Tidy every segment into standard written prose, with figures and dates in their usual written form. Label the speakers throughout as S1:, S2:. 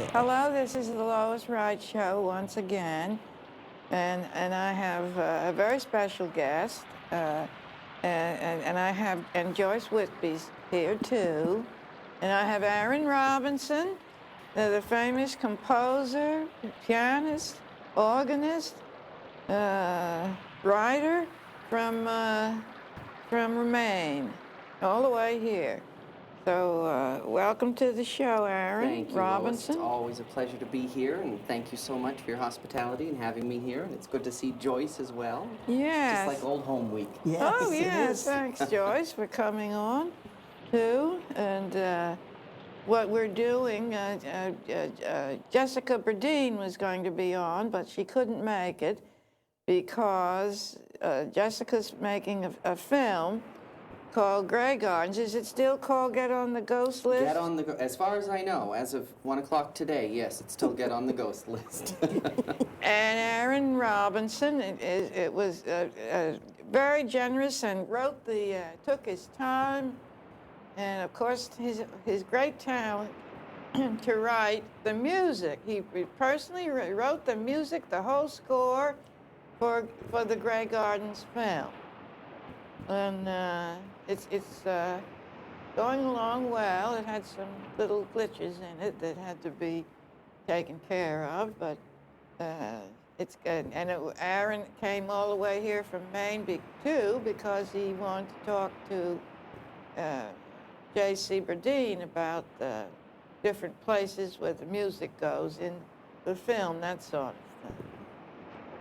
S1: Hello, this is the Lois Wright Show once again, and I have a very special guest, and I have Joyce Whitby's here too, and I have Aaron Robinson, the famous composer, pianist, organist, writer from Remaine, all the way here. So welcome to the show, Aaron
S2: Thank you,
S1: Robinson.
S2: Lois. It's always a pleasure to be here, and thank you so much for your hospitality and having me here. And it's good to see Joyce as well.
S1: Yes.
S2: Just like old home week.
S1: Yes, oh, yes. Thanks, Joyce, for coming on, too. And what we're doing, Jessica Berdine was going to be on, but she couldn't make it because Jessica's making a film called Grey Gardens. Is it still called Get on the Ghost List?
S2: Get on the as far as I know, as of 1 o'clock today, yes, it's still Get on the Ghost List.
S1: And Aaron Robinson, it was very generous and took his time, and of course his great talent to write the music. He personally wrote the music, the whole score for the Grey Gardens film. And it's going along well. It had some little glitches in it that had to be taken care of, but it's good. And Aaron came all the way here from Maine too because he wanted to talk to J.C. Berdine about the different places where the music goes in the film, that sort of thing.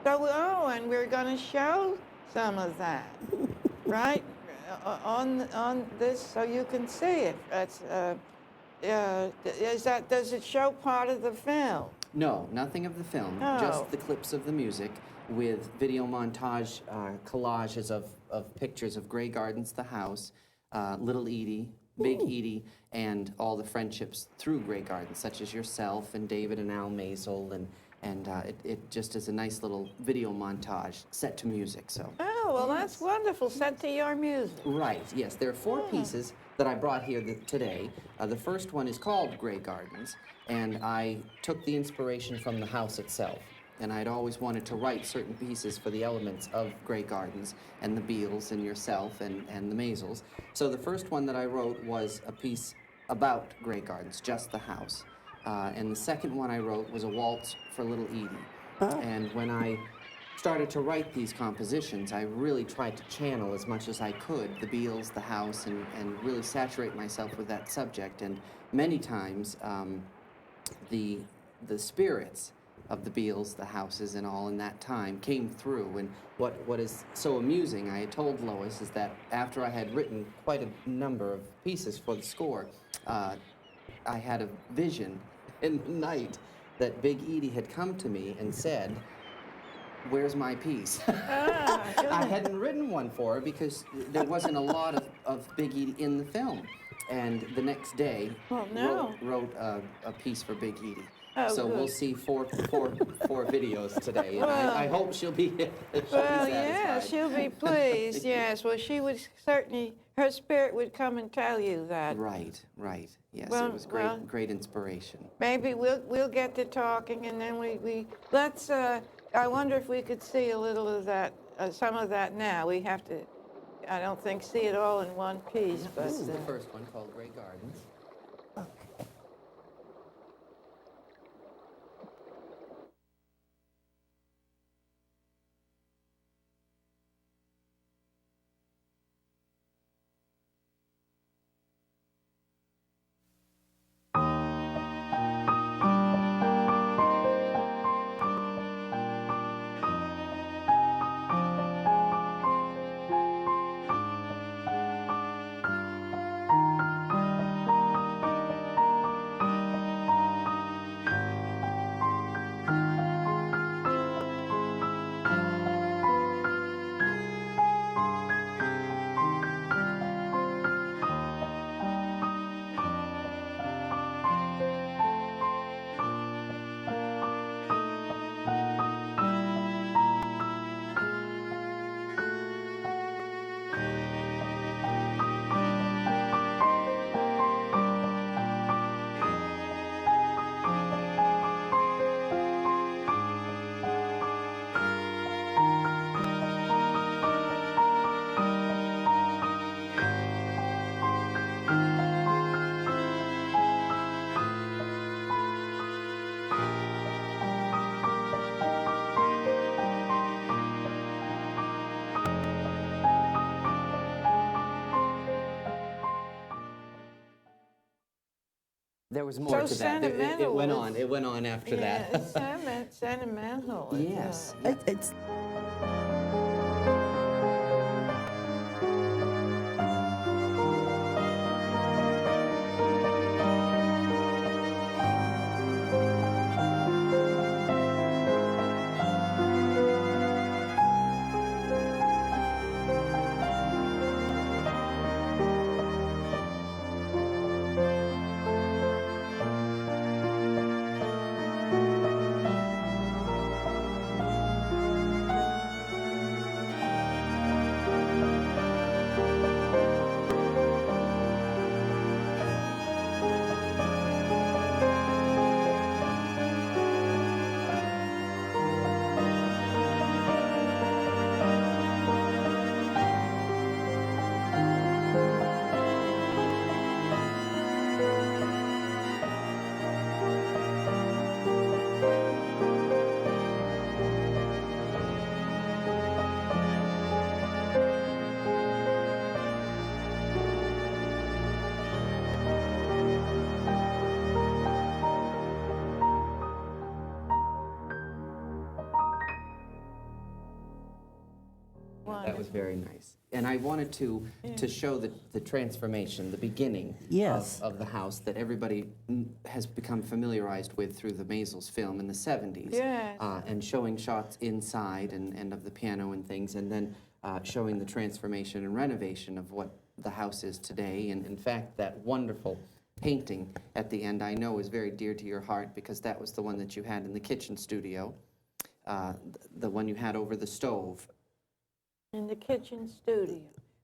S1: So, and we're going to show some of that. Right, on this, so you can see it. That's, does it show part of the film?
S2: No, nothing of the film,
S1: No.
S2: Just the clips of the music with video montage collages of pictures of Grey Gardens, the house, Little Edie, Big Edie, and all the friendships through Grey Gardens, such as yourself and David and Al Maisel, and it just is a nice little video montage set to music. So.
S1: Oh, well, that's wonderful. Set to your music.
S2: Right, yes. There are four pieces that I brought here today. The first one is called Grey Gardens, and I took the inspiration from the house itself. And I'd always wanted to write certain pieces for the elements of Grey Gardens and the Beals and yourself and the Maisels. So the first one that I wrote was a piece about Grey Gardens, just the house. And the second one I wrote was a waltz for Little Edie. And when I started to write these compositions, I really tried to channel as much as I could the Beals, the house, and really saturate myself with that subject. And many times, the spirits of the Beals, the houses, and all in that time came through. And what is so amusing, I had told Lois, is that after I had written quite a number of pieces for the score, I had a vision in the night that Big Edie had come to me and said, "Where's my piece?" I hadn't written one for her because there wasn't a lot of Big Edie in the film. And the next day, wrote a piece for Big Edie.
S1: Oh,
S2: so
S1: good.
S2: We'll see four videos today, and I hope she'll be satisfied.
S1: Well, yeah, she'll be pleased, yes. Well, she would certainly, her spirit would come and tell you that.
S2: Right. Yes,
S1: Well,
S2: it was great inspiration.
S1: Maybe we'll get to talking, and then let's, I wonder if we could see a little of that, some of that now. We have to, I don't think, see it all in one piece, but...
S2: This is the first one, called Grey Gardens. There was more
S1: So
S2: to that. It
S1: sentimental.
S2: went on. It went on after
S1: Yeah,
S2: that.
S1: it's sentimental.
S2: Yes.
S3: It's
S2: That was very nice. And I wanted to show the transformation, the beginning
S3: Yes.
S2: of the house that everybody has become familiarized with through the Maisels film in the 70s.
S1: Yes.
S2: And showing shots inside and of the piano and things, and then showing the transformation and renovation of what the house is today. And in fact, that wonderful painting at the end I know is very dear to your heart because that was the one that you had in the kitchen studio, the one you had over the stove.
S1: In the kitchen studio.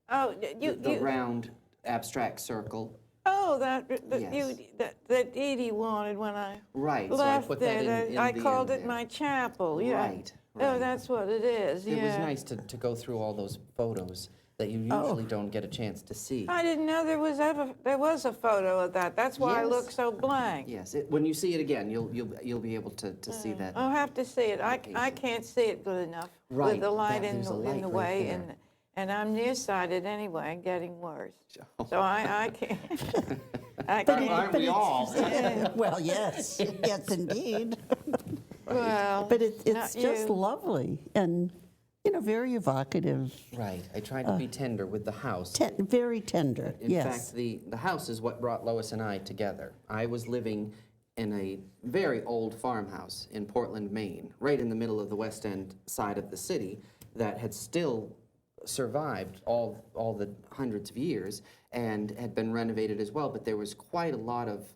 S1: Oh,
S2: The round abstract circle.
S1: Oh, that
S2: Yes.
S1: that Edie wanted when I
S2: Right, so I
S1: left
S2: put
S1: there.
S2: that in
S1: I
S2: the
S1: called
S2: end
S1: it
S2: there.
S1: my chapel. Yeah.
S2: Right,
S1: Oh,
S2: right.
S1: that's what it is.
S2: It
S1: yeah.
S2: was nice to go through all those photos that you usually don't get a chance to see.
S1: I didn't know there was a photo of that. That's why I
S2: Yes.
S1: look so blank.
S2: Yes, when you see it again, you'll be able to see that.
S1: I'll have to see it. I can't see it good enough
S2: Right,
S1: with the light
S2: that-
S1: in
S2: there's a
S1: the
S2: light right
S1: way,
S2: there.
S1: and I'm nearsighted anyway, and getting worse.
S2: Oh.
S1: So I can't. I
S3: But
S1: can't.
S2: Aren't we all?
S3: well, yes, yes, indeed.
S1: Well,
S3: But it's
S1: not
S3: just
S1: you.
S3: lovely and, you know, very evocative,
S2: Right, I tried to be tender with the house.
S3: very tender.
S2: In
S3: yes.
S2: fact, the house is what brought Lois and I together. I was living in a very old farmhouse in Portland, Maine, right in the middle of the West End side of the city that had still survived all the hundreds of years and had been renovated as well, but there was quite a lot of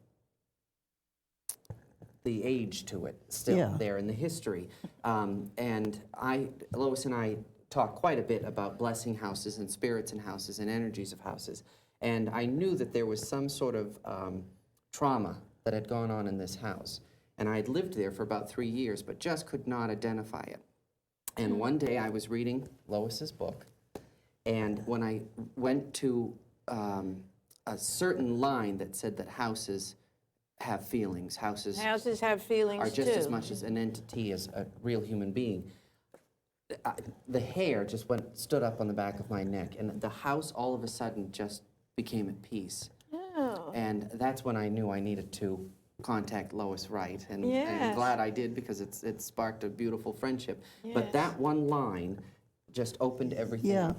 S2: the age to it still
S3: Yeah.
S2: there in the history. And Lois and I talked quite a bit about blessing houses and spirits in houses and energies of houses. And I knew that there was some sort of trauma that had gone on in this house. And I had lived there for about 3 years, but just could not identify it. And one day I was reading Lois's book, and when I went to a certain line that said that houses have feelings, houses
S1: Houses have feelings
S2: are just
S1: too.
S2: as much as an entity as a real human being. The hair just stood up on the back of my neck, and the house all of a sudden just became at peace.
S1: Oh.
S2: And that's when I knew I needed to contact Lois Wright, and I'm
S1: Yes.
S2: glad I did because it sparked a beautiful friendship.
S1: Yes.
S2: But that one line just opened everything
S3: Yeah.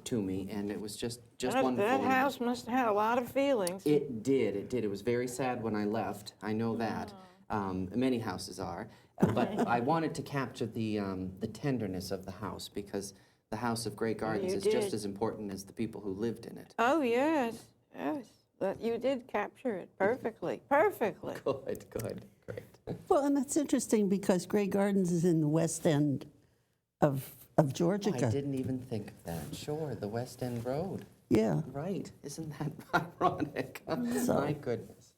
S2: to me, and it was just
S1: That
S2: wonderful.
S1: house must have had a lot of feelings.
S2: It did. It was very sad when I left. I know that. Many houses are. But I wanted to capture the tenderness of the house because the house of Great Gardens
S1: you
S2: is just
S1: did.
S2: as important as the people who lived in it.
S1: Oh, yes, yes. But you did capture it perfectly, perfectly.
S2: Good, great.
S3: Well, and that's interesting because Grey Gardens is in the West End of Georgia.
S2: I didn't even think of that. Sure, the West End Road.
S3: Yeah.
S2: Right. Isn't that ironic?
S3: So-
S2: My goodness.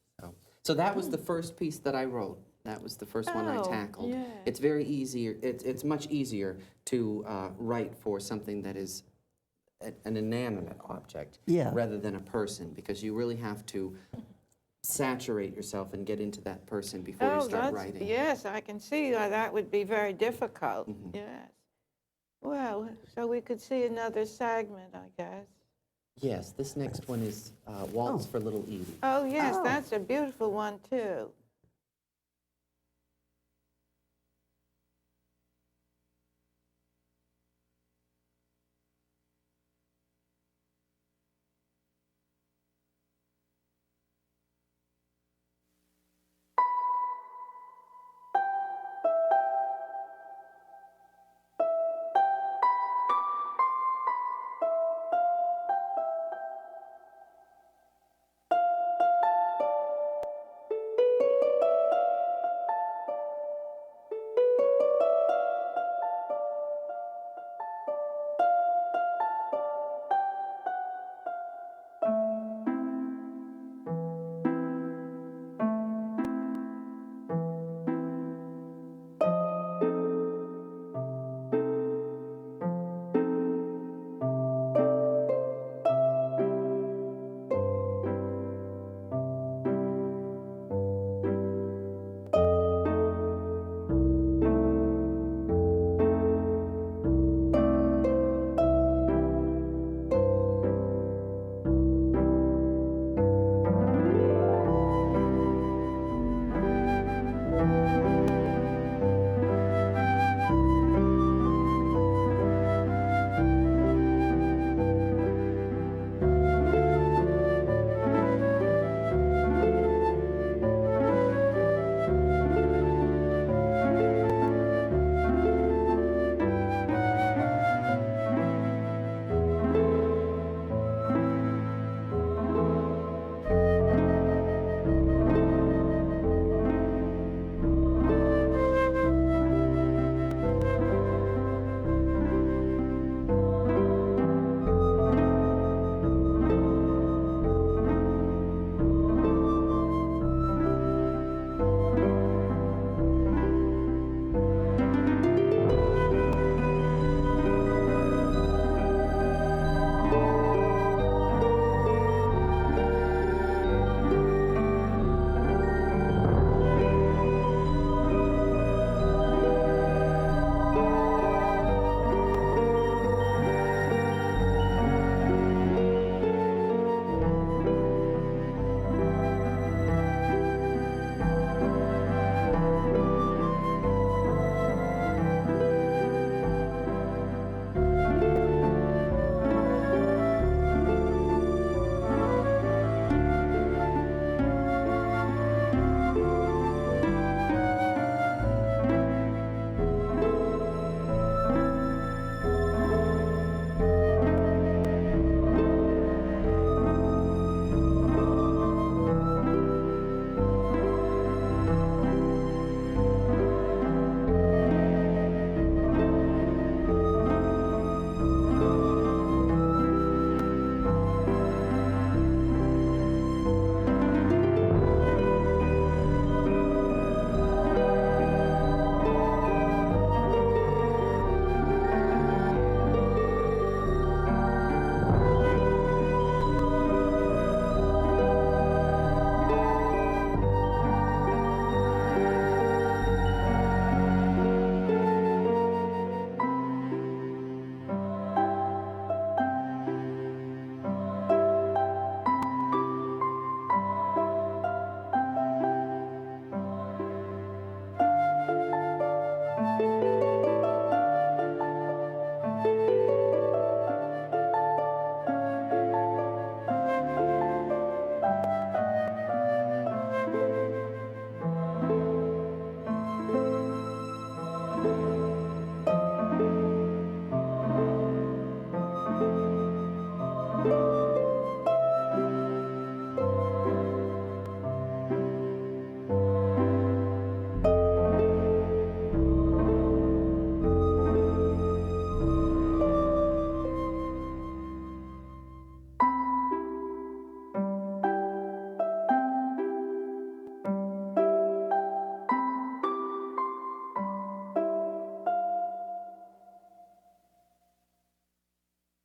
S2: So that was the first piece that I wrote. That was the first one I
S1: Oh,
S2: tackled.
S1: yeah.
S2: It's very easier. It's much easier to write for something that is an inanimate object
S3: Yeah.
S2: rather than a person, because you really have to saturate yourself and get into that person before you start writing.
S1: Yes, I can see why that would be very difficult.
S2: Mm-hmm.
S1: Yes. Well, so we could see another segment, I guess.
S2: Yes, this next one is Waltz for Little Edie.
S1: Oh, yes,
S3: Oh.
S1: that's a beautiful one, too.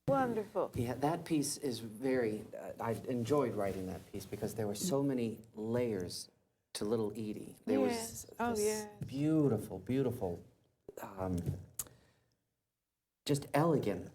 S1: Wonderful.
S2: Yeah, that piece is very, I enjoyed writing that piece because there were so many layers to Little Edie. There was
S1: Yes. Oh,
S2: this
S1: yes.
S2: beautiful, beautiful, just elegant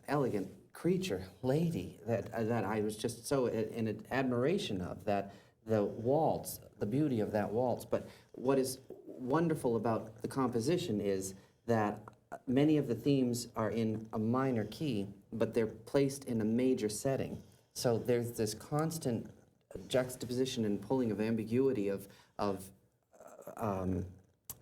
S2: creature, lady, that I was just so in admiration of, that the waltz, the beauty of that waltz. But what is wonderful about the composition is that many of the themes are in a minor key, but they're placed in a major setting. So there's this constant juxtaposition and pulling of ambiguity of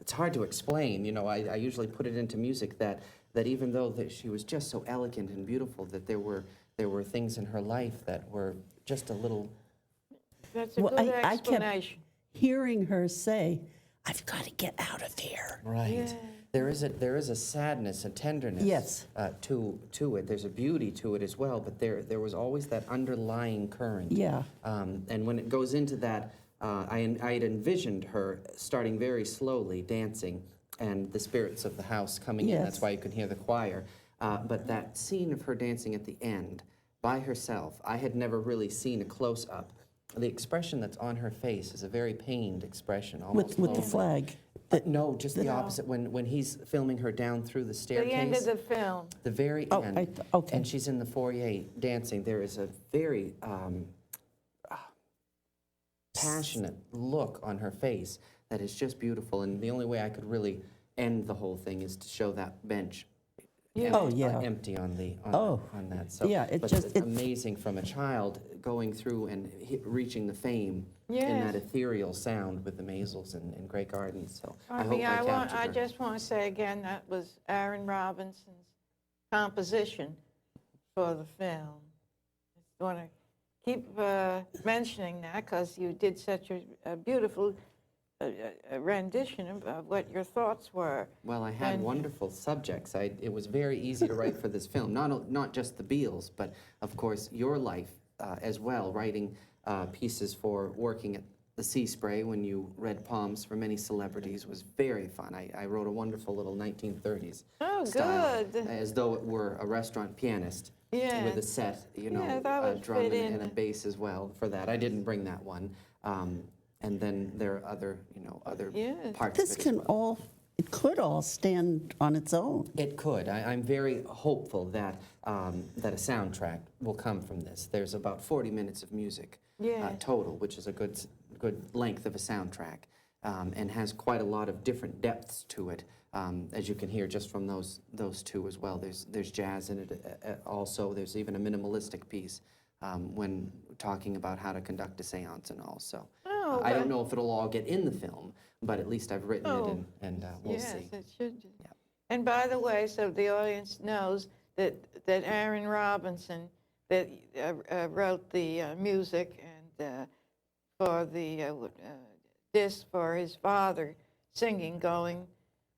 S2: it's hard to explain. You know, I usually put it into music that even though that she was just so elegant and beautiful, that there were things in her life that were just a little.
S1: That's a
S3: Well,
S1: good
S3: I kept
S1: explanation.
S3: hearing her say, "I've got to get out of here."
S2: Right.
S1: Yeah.
S2: There is a sadness, a tenderness
S3: Yes.
S2: to it. There's a beauty to it as well, but there was always that underlying current.
S3: Yeah.
S2: And when it goes into that, I had envisioned her starting very slowly, dancing, and the spirits of the house coming in.
S3: Yes.
S2: That's why you can hear the choir. But that scene of her dancing at the end, by herself, I had never really seen a close-up. The expression that's on her face is a very pained expression, almost
S3: With the
S2: lonely.
S3: flag.
S2: No, just the opposite. When he's filming her down through the staircase.
S1: The end of the film.
S2: The very
S3: Oh,
S2: end.
S3: okay.
S2: And she's in the foyer dancing. There is a very passionate look on her face that is just beautiful. And the only way I could really end the whole thing is to show that bench.
S1: Yeah.
S3: Oh, yeah.
S2: Empty on that. So,
S3: Yeah,
S2: but it's amazing from a child going through and reaching the fame in
S1: Yes.
S2: that ethereal sound with the Maisels and Grey Gardens. So I hope
S1: mean,
S2: I captured
S1: I
S2: her.
S1: just want to say again, that was Aaron Robinson's composition for the film. I want to keep mentioning that because you did such a beautiful rendition of what your thoughts were.
S2: Well, I had wonderful subjects. It was very easy to write for this film. Not just the Beals, but of course your life as well. Writing pieces for working at the Sea Spray when you read poems for many celebrities was very fun. I wrote a wonderful little 1930s
S1: Oh,
S2: style,
S1: good.
S2: as though it were a restaurant pianist
S1: Yeah.
S2: with a set,
S1: Yeah, that
S2: a
S1: would
S2: drum
S1: fit
S2: and a
S1: in.
S2: bass as well. For that, I didn't bring that one. And then there are other
S1: Yes.
S2: parts
S3: This
S2: of it as
S3: can
S2: well.
S3: all, it could all stand on its own.
S2: It could. I'm very hopeful that that a soundtrack will come from this. There's about 40 minutes of music
S1: Yeah.
S2: total, which is a good length of a soundtrack, and has quite a lot of different depths to it, as you can hear just from those two as well. There's jazz in it also. There's even a minimalistic piece when talking about how to conduct a seance and all. So
S1: Oh,
S2: I don't
S1: okay.
S2: know if it'll all get in the film, but at least I've written
S1: Oh.
S2: it and we'll
S1: Yes,
S2: see.
S1: it should.
S2: Yeah.
S1: And by the way, so the audience knows that Aaron Robinson that wrote the music and for the disc for his father singing, going.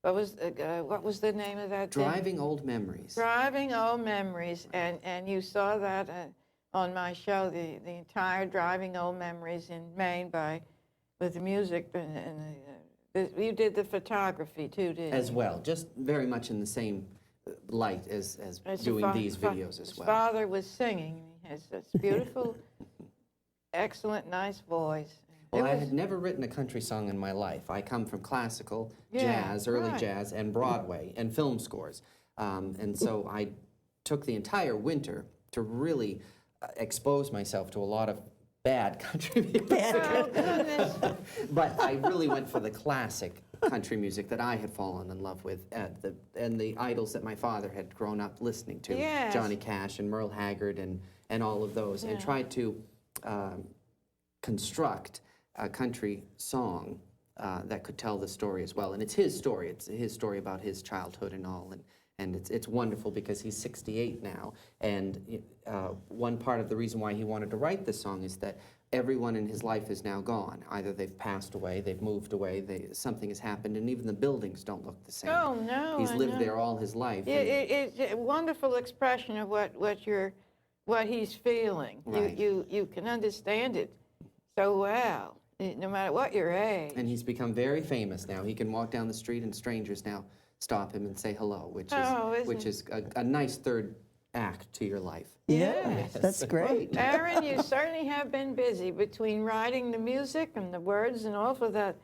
S1: What was the name of that? thing?
S2: Driving Old Memories.
S1: Driving Old Memories, and you saw that on my show, the entire Driving Old Memories in Maine with the music and you did the photography too, didn't you?
S2: As well, just very much in the same light as
S1: As
S2: doing
S1: your
S2: these videos as
S1: his
S2: well.
S1: father was singing. He has this beautiful, excellent, nice voice.
S2: Well,
S1: It
S2: I
S1: was-
S2: had never written a country song in my life. I come from classical,
S1: Yeah,
S2: jazz, early
S1: right.
S2: jazz, and Broadway, and film scores. And so I took the entire winter to really expose myself to a lot of bad country music.
S1: Oh, goodness.
S2: But I really went for the classic country music that I had fallen in love with, and the idols that my father had grown up listening to,
S1: Yes.
S2: Johnny Cash and Merle Haggard and all of those, and
S1: Yeah.
S2: tried to construct a country song that could tell the story as well. And it's his story. It's his story about his childhood and all. And it's wonderful because he's 68 now. And one part of the reason why he wanted to write this song is that everyone in his life is now gone. Either they've passed away, they've moved away, something has happened, and even the buildings don't look the same.
S1: Oh, no,
S2: He's
S1: I
S2: lived
S1: know.
S2: there all his life. and-
S1: It's a wonderful expression of what he's feeling.
S2: Right.
S1: You can understand it so well, no matter what your age.
S2: And he's become very famous now. He can walk down the street and strangers now stop him and say hello, which is
S1: Oh, isn't
S2: which is a nice third act to your life.
S3: Yeah,
S1: Yes.
S3: that's great.
S1: Aaron, you certainly have been busy between writing the music and the words and all for that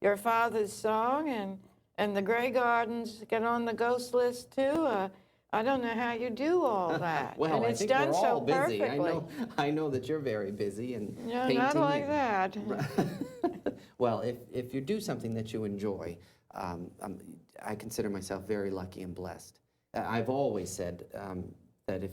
S1: your father's song and the Grey Gardens get on the ghost list too. I don't know how you do all that.
S2: Well,
S1: and
S2: I
S1: it's
S2: think
S1: done
S2: we're
S1: so
S2: all busy.
S1: perfectly.
S2: I know that you're very busy and
S1: No,
S2: painting.
S1: not like that.
S2: Well, if you do something that you enjoy, I consider myself very lucky and blessed. I've always said that if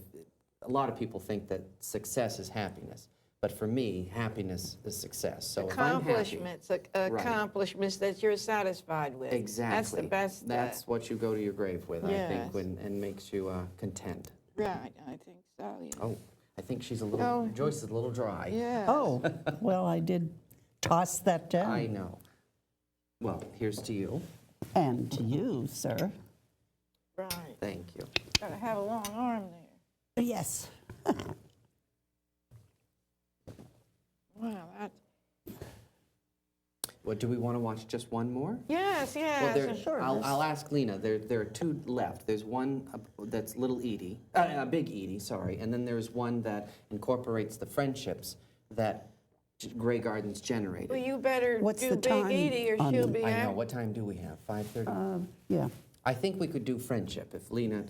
S2: a lot of people think that success is happiness, but for me, happiness is success. So if I'm happy,
S1: Accomplishments, accomplishments that you're satisfied with.
S2: exactly,
S1: That's the best.
S2: That's what you go to your grave with, I think,
S1: Yes.
S2: and makes you content.
S1: Right, I think so. Yeah.
S2: Oh, I think she's a little.
S1: Oh.
S2: Joyce is a little dry.
S1: Yeah.
S3: Oh, well, I did toss that down.
S2: I know. Well, here's to you.
S3: And to you, sir.
S1: Right.
S2: Thank you.
S1: Gotta have a long arm there.
S3: Yes.
S1: Wow. That.
S2: Well, do we want to watch just one more?
S1: Yes. Yes.
S2: Well, there,
S3: Sure.
S2: I'll ask Lena. There are two left. There's one that's Little Edie, Big Edie, sorry, and then there's one that incorporates the friendships that Grey Gardens generated.
S1: Well, you better
S3: What's
S1: do
S3: the
S1: Big
S3: time
S1: Edie or
S3: on
S1: she'll
S3: them?
S1: be
S2: I know.
S1: out.
S2: What time do we have? 5:30?
S3: Yeah.
S2: I think we could do friendship if Lena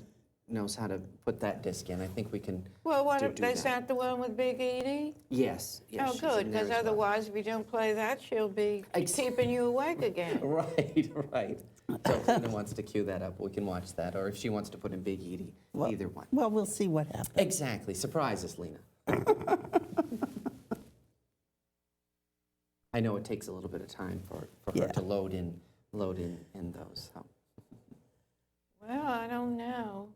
S2: knows how to put that disc in. I think we can.
S1: Well, what
S2: do
S1: if that's
S2: that.
S1: not the one with Big Edie?
S2: Yes. Yes.
S1: Oh,
S2: she's
S1: good,
S2: in there
S1: because
S2: as well.
S1: otherwise, if you don't play that, she'll be
S2: Ex-
S1: keeping you awake again.
S2: Right, right. So if Lena wants to cue that up, we can watch that. Or if she wants to put in Big Edie,
S3: Well,
S2: either one.
S3: Well, we'll see what happens.
S2: Exactly. Surprise us, Lena. I know it takes a little bit of time for her
S3: Yeah.
S2: to load in those. So.
S1: Well, I don't know.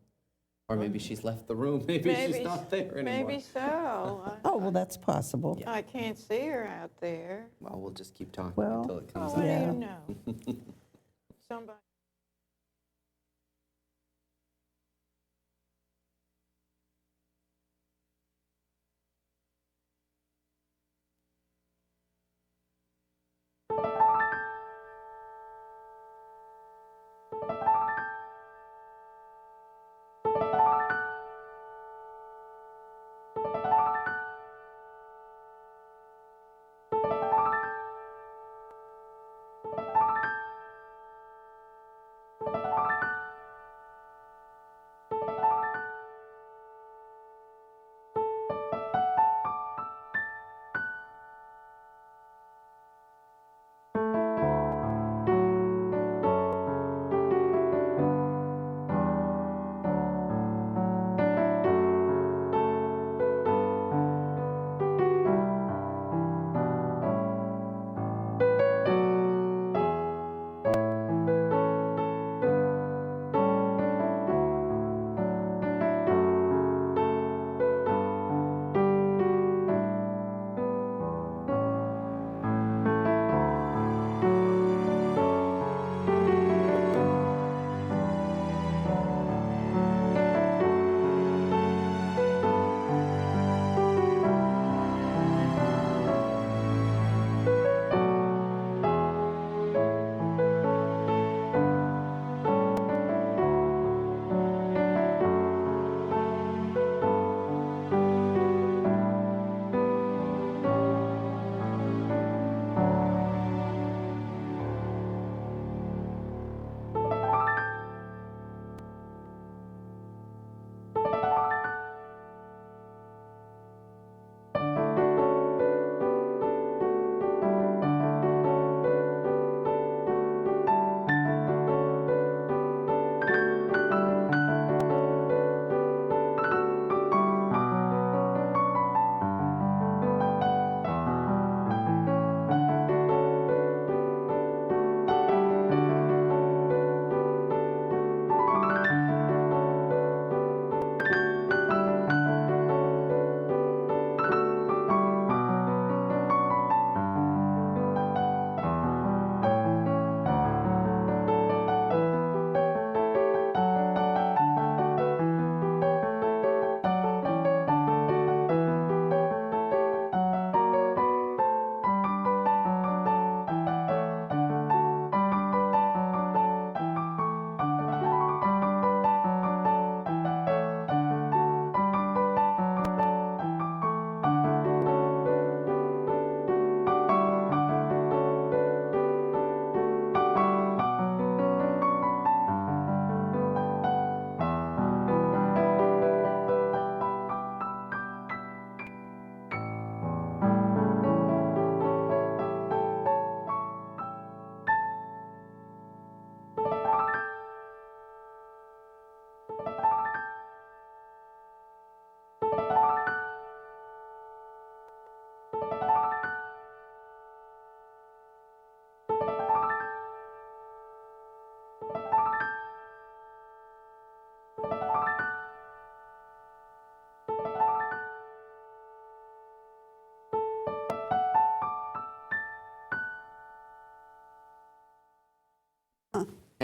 S2: Or maybe she's left the room. Maybe she's not there anymore.
S1: Maybe so.
S3: Oh, well, that's possible.
S1: I can't see her out there.
S2: Well, we'll just keep talking
S3: Well,
S2: until it
S1: Oh,
S2: comes
S1: what
S2: out.
S3: Yeah.
S1: do you know? Somebody.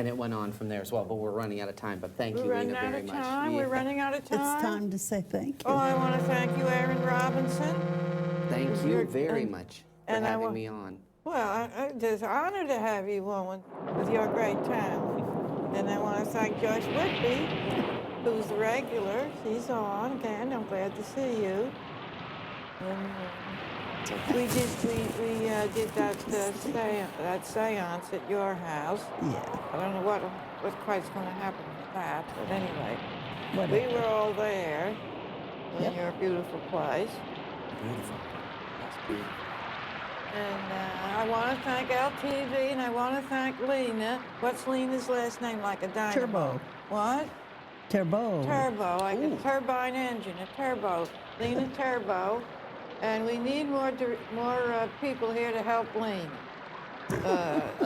S2: And it went on from there as well, but we're running out of time. But thank you,
S1: We're running
S2: Lena,
S1: out
S2: very
S1: of
S2: much.
S1: time. We're running out of time.
S3: It's time to say thank you.
S1: Oh, I want to thank you, Aaron Robinson.
S2: Thank you
S1: You're-
S2: very
S1: and-
S2: much for
S1: and I
S2: having
S1: wa-
S2: me on.
S1: Well, it's an honor to have you on with your great town. And I want to thank Joyce Whitby, who's the regular. She's on again. I'm glad to see you. And, we did that seance at your house.
S3: Yeah,
S1: I don't know what quite's going to happen with that, but anyway,
S3: whatever.
S1: we were all there in
S3: Yep.
S1: your beautiful place.
S2: Beautiful. That's beautiful.
S1: And I want to thank LTV, and I want to thank Lena. What's Lena's last name? Like a dynamo.
S3: Turbo.
S1: What?
S3: Turbo.
S1: Turbo, like
S3: Ooh.
S1: a turbine engine, a turbo. Lena Turbo. And we need more people here to help Lena.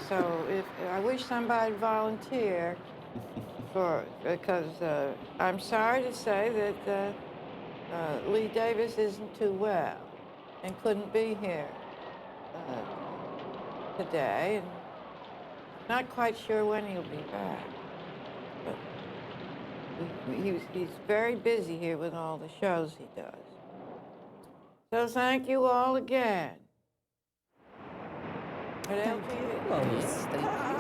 S1: So I wish somebody'd volunteer because I'm sorry to say that Lee Davis isn't too well and couldn't be here today. And I'm not quite sure when he'll be back. But he's very busy here with all the shows he does. So thank you all again. At LTV.
S3: Lois.
S2: Thank you.